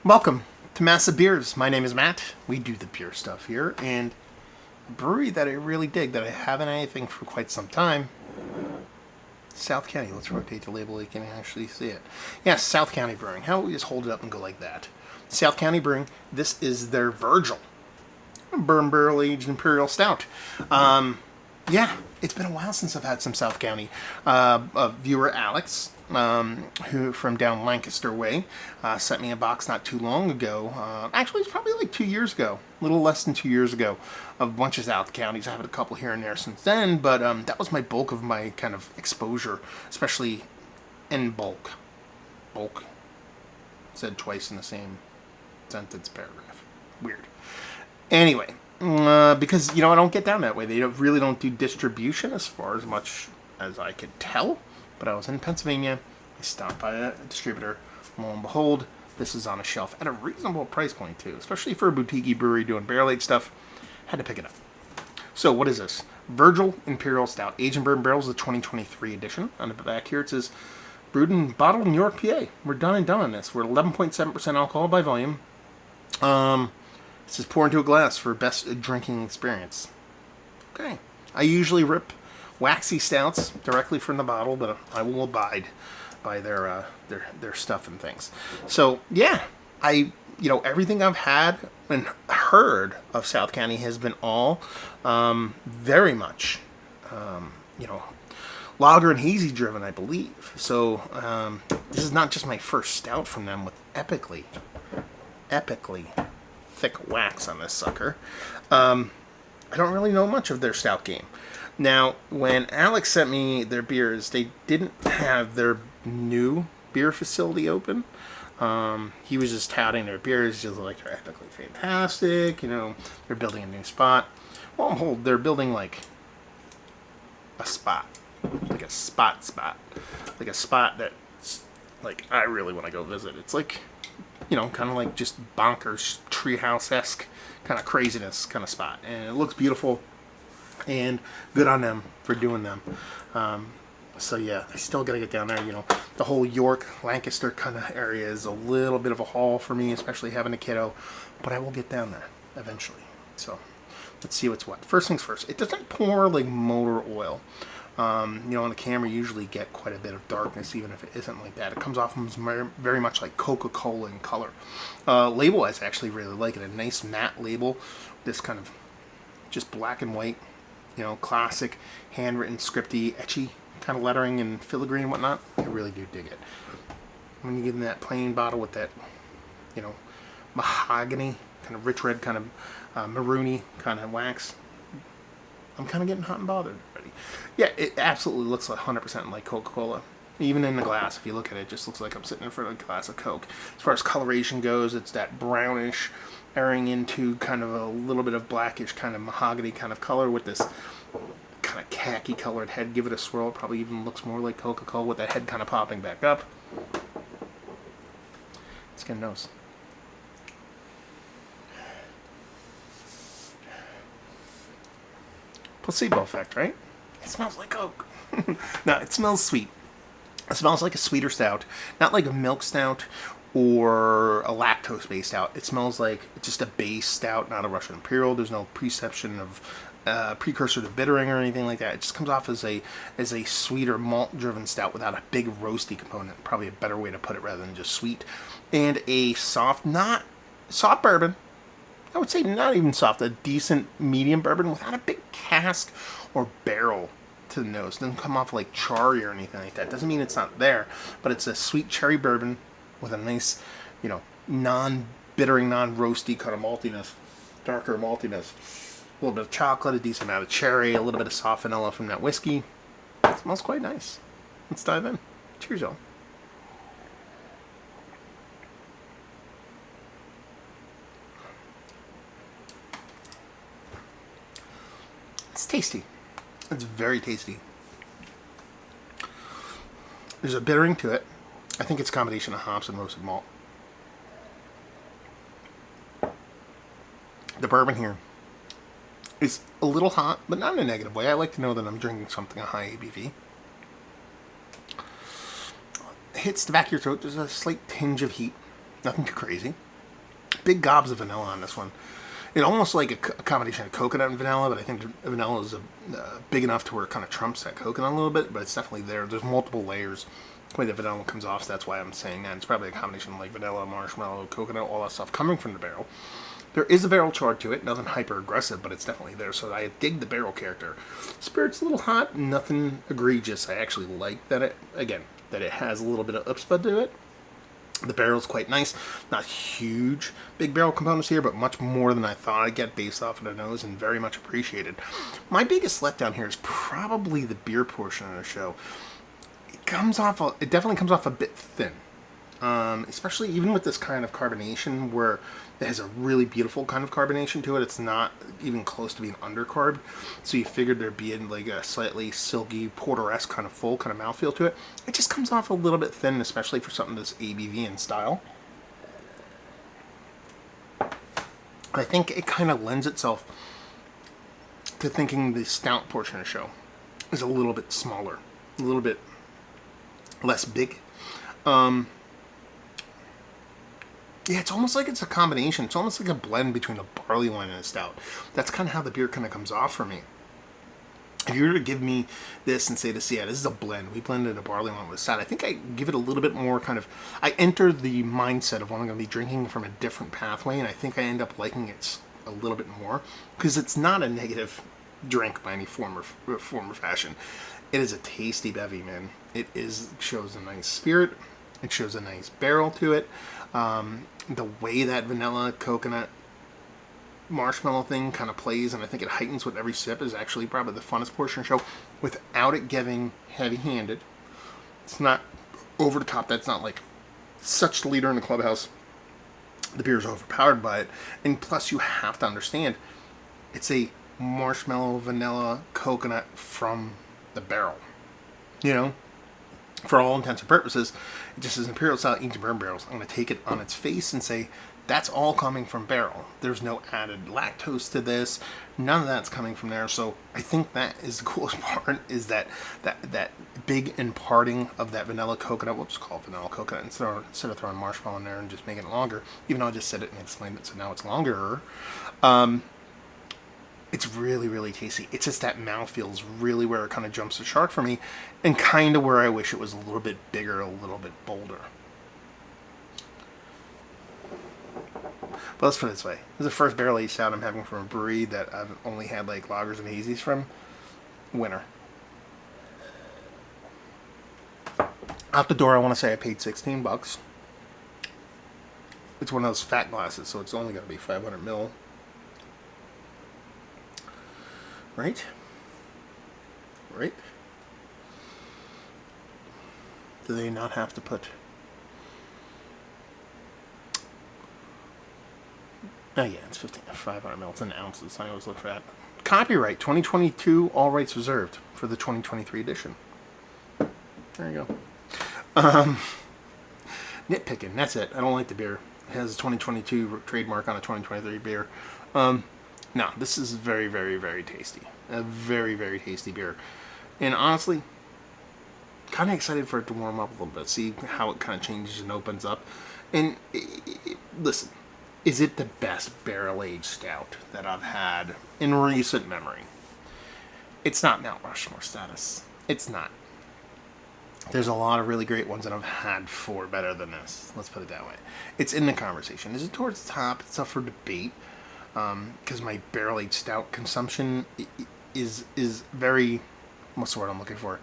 Welcome to Massive Beers. My name is Matt. We do the beer stuff here, and a brewery that I really dig that I haven't had anything for quite some time. South County. Let's rotate the label so you can actually see it. Yes, South County Brewing. How about we just hold it up and go like that? South County Brewing. This is their Virgil Bourbon Barrel Aged Imperial Stout. Yeah, it's been a while since I've had some South County. Viewer Alex, who from down Lancaster way, sent me a box not too long ago. Actually, it's probably like 2 years ago, a little less than 2 years ago, of a bunch of South Counties. I've had a couple here and there since then, but that was my bulk of my kind of exposure, especially in bulk. Bulk. Said twice in the same sentence paragraph. Weird. Anyway, because, I don't get down that way. They really don't do distribution as far as much as I could tell. But I was in Pennsylvania. I stopped by a distributor. Lo and behold, this is on a shelf at a reasonable price point, too. Especially for a boutique brewery doing barrel-aged stuff. Had to pick it up. So, what is this? Virgil Imperial Stout. Aged in Bourbon Barrels, the 2023 edition. On the back here, it says, brewed and bottled in York, PA. We're done and done on this. We're 11.7% alcohol by volume. This is pour into a glass for best drinking experience. Okay. I usually rip waxy stouts directly from the bottle, but I will abide by their stuff and things. So yeah, everything I've had and heard of South County has been all very much lager and hazy driven, I believe. So this is not just my first stout from them with epically thick wax on this sucker. I don't really know much of their stout game. Now, when Alex sent me their beers, they didn't have their new beer facility open. He was just touting their beers, just like they're epically fantastic. They're building a new spot. Well, they're building like a spot, like a spot, like a spot that, like, I really want to go visit. It's like, kind of like just bonkers, treehouse-esque kind of craziness kind of spot. And it looks beautiful, and good on them for doing them. So yeah, I still got to get down there. The whole York, Lancaster kind of area is a little bit of a haul for me, especially having a kiddo. But I will get down there eventually. So let's see what's what. First things first, it doesn't pour like motor oil. On the camera, you usually get quite a bit of darkness, even if it isn't like that. It comes off very much like Coca-Cola in color. Label-wise, I actually really like it. A nice matte label, this kind of just black and white, classic, handwritten, scripty, etchy kind of lettering and filigree and whatnot. I really do dig it. When you get in that plain bottle with that, mahogany, kind of rich red, kind of maroony kind of wax, I'm kind of getting hot and bothered already. Yeah, it absolutely looks like 100% like Coca-Cola. Even in the glass, if you look at it, it just looks like I'm sitting in front of a glass of Coke. As far as coloration goes, it's that brownish, airing into kind of a little bit of blackish, kind of mahogany kind of color with this kind of khaki colored head. Give it a swirl. It probably even looks more like Coca-Cola with that head kind of popping back up. Let's get a nose. Placebo effect, right? It smells like Coke. No, it smells sweet. It smells like a sweeter stout. Not like a milk stout or a lactose-based stout. It smells like just a base stout, not a Russian Imperial. There's no perception of precursor to bittering or anything like that. It just comes off as a sweeter malt-driven stout without a big roasty component. Probably a better way to put it rather than just sweet. And a soft bourbon. I would say not even soft, a decent medium bourbon without a big cask or barrel to the nose. It doesn't come off like cherry or anything like that. Doesn't mean it's not there, but it's a sweet cherry bourbon with a nice, non-bittering, non-roasty kind of maltiness, darker maltiness. A little bit of chocolate, a decent amount of cherry, a little bit of soft vanilla from that whiskey. It smells quite nice. Let's dive in. Cheers, y'all. It's tasty. It's very tasty. There's a bittering to it. I think it's a combination of hops and roasted malt. The bourbon here is a little hot, but not in a negative way. I like to know that I'm drinking something a high ABV. It hits the back of your throat. There's a slight tinge of heat. Nothing too crazy. big gobs of vanilla on this one. It almost like a combination of coconut and vanilla, but I think the vanilla is big enough to where it kind of trumps that coconut a little bit, but it's definitely there. There's multiple layers the way the vanilla comes off, so that's why I'm saying that. It's probably a combination of like vanilla, marshmallow, coconut, all that stuff coming from the barrel. There is a barrel char to it, nothing hyper aggressive, but it's definitely there, so I dig the barrel character. Spirit's a little hot, nothing egregious. I actually like that it has a little bit of upspud to it. The barrel's quite nice. Not huge, big barrel components here, but much more than I thought I'd get based off of the nose, and very much appreciated. My biggest letdown here is probably the beer portion of the show. It definitely comes off a bit thin. Especially even with this kind of carbonation where it has a really beautiful kind of carbonation to it. It's not even close to being undercarbed. So you figured there'd be like a slightly silky, porter-esque kind of full kind of mouthfeel to it. It just comes off a little bit thin, especially for something that's ABV in style. I think it kind of lends itself to thinking the stout portion of the show is a little bit smaller, a little bit less big. Yeah, it's almost like it's a combination. It's almost like a blend between a barley wine and a stout. That's kind of how the beer kind of comes off for me. If you were to give me this and say this, yeah, this is a blend. We blended a barley wine with a stout. I think I give it a little bit more kind of... I enter the mindset of what I'm going to be drinking from a different pathway, and I think I end up liking it a little bit more because it's not a negative drink by any form or fashion. It is a tasty bevy, man. It shows a nice spirit. It shows a nice barrel to it. The way that vanilla, coconut, marshmallow thing kind of plays, and I think it heightens with every sip, is actually probably the funnest portion of the show without it getting heavy-handed. It's not over the top. That's not like such the leader in the clubhouse. The beer is overpowered by it. And plus, you have to understand, it's a marshmallow, vanilla, coconut from the barrel. You know? For all intents and purposes, it just says Imperial Stout aged in bourbon barrels. I'm going to take it on its face and say, that's all coming from barrel. There's no added lactose to this. None of that's coming from there. So I think that is the coolest part, is that big imparting of that vanilla coconut. We'll just call it vanilla coconut instead of throwing marshmallow in there and just making it longer. Even though I just said it and explained it, so now it's longer. It's really, really tasty. It's just that mouthfeel is really where it kind of jumps the shark for me, and kind of where I wish it was a little bit bigger, a little bit bolder. But let's put it this way. This is the first barrel-aged stout I'm having from a brewery that I've only had like lagers and hazies from. Winner. Out the door, I want to say I paid $16. It's one of those fat glasses, so it's only going to be 500 ml. Right? Right? Do they not have to put... Oh yeah, it's 500 ml. It's in ounces. I always look for that. Copyright 2022, all rights reserved for the 2023 edition. There you go. Nitpicking, that's it. I don't like the beer. It has a 2022 trademark on a 2023 beer. No, this is very, very, very tasty. A very, very tasty beer. And honestly, kind of excited for it to warm up a little bit. See how it kind of changes and opens up. And listen, is it the best barrel-aged stout that I've had in recent memory? It's not Mount Rushmore status. It's not. There's a lot of really great ones that I've had for better than this. Let's put it that way. It's in the conversation. Is it towards the top? It's up for debate. Because my barrel-aged stout consumption is very, what's the word I'm looking for?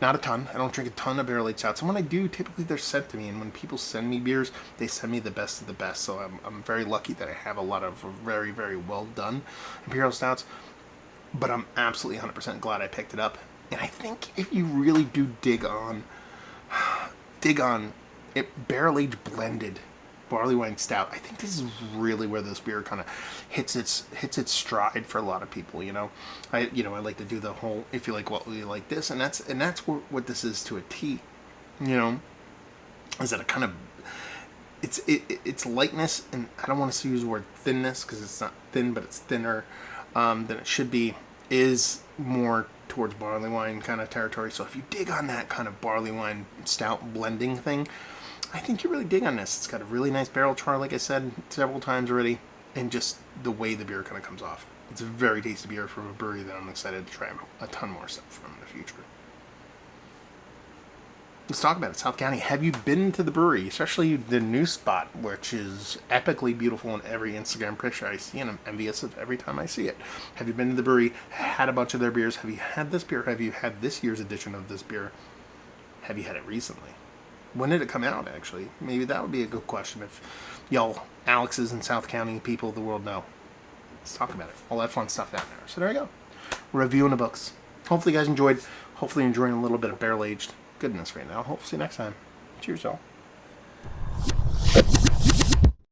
Not a ton. I don't drink a ton of barrel-aged stouts. And when I do, typically they're sent to me. And when people send me beers, they send me the best of the best. So I'm very lucky that I have a lot of very, very well done Imperial stouts. But I'm absolutely 100% glad I picked it up. And I think if you really do dig on it, barrel-aged blended barley wine stout, I think this is really where this beer kind of hits its stride for a lot of people. You know, I like to do the whole if you like what you like this, and that's what this is to a T. You know, is that a kind of it's lightness, and I don't want to use the word thinness because it's not thin, but it's thinner than it should be. Is more towards barley wine kind of territory. So if you dig on that kind of barley wine stout blending thing, I think you really dig on this. It's got a really nice barrel char, like I said several times already, and just the way the beer kind of comes off. It's a very tasty beer from a brewery that I'm excited to try a ton more stuff from in the future. Let's talk about it. South County. Have you been to the brewery, especially the new spot, which is epically beautiful in every Instagram picture I see, and I'm envious of every time I see it? Have you been to the brewery, had a bunch of their beers? Have you had this beer? Have you had this year's edition of this beer? Have you had it recently? When did it come out, actually? Maybe that would be a good question if y'all Alex's and South County people of the world know. Let's talk about it. All that fun stuff down there. So there you go. Reviewing the books. Hopefully you guys enjoyed. Hopefully you're enjoying a little bit of barrel-aged goodness right now. Hope to see you next time. Cheers, y'all.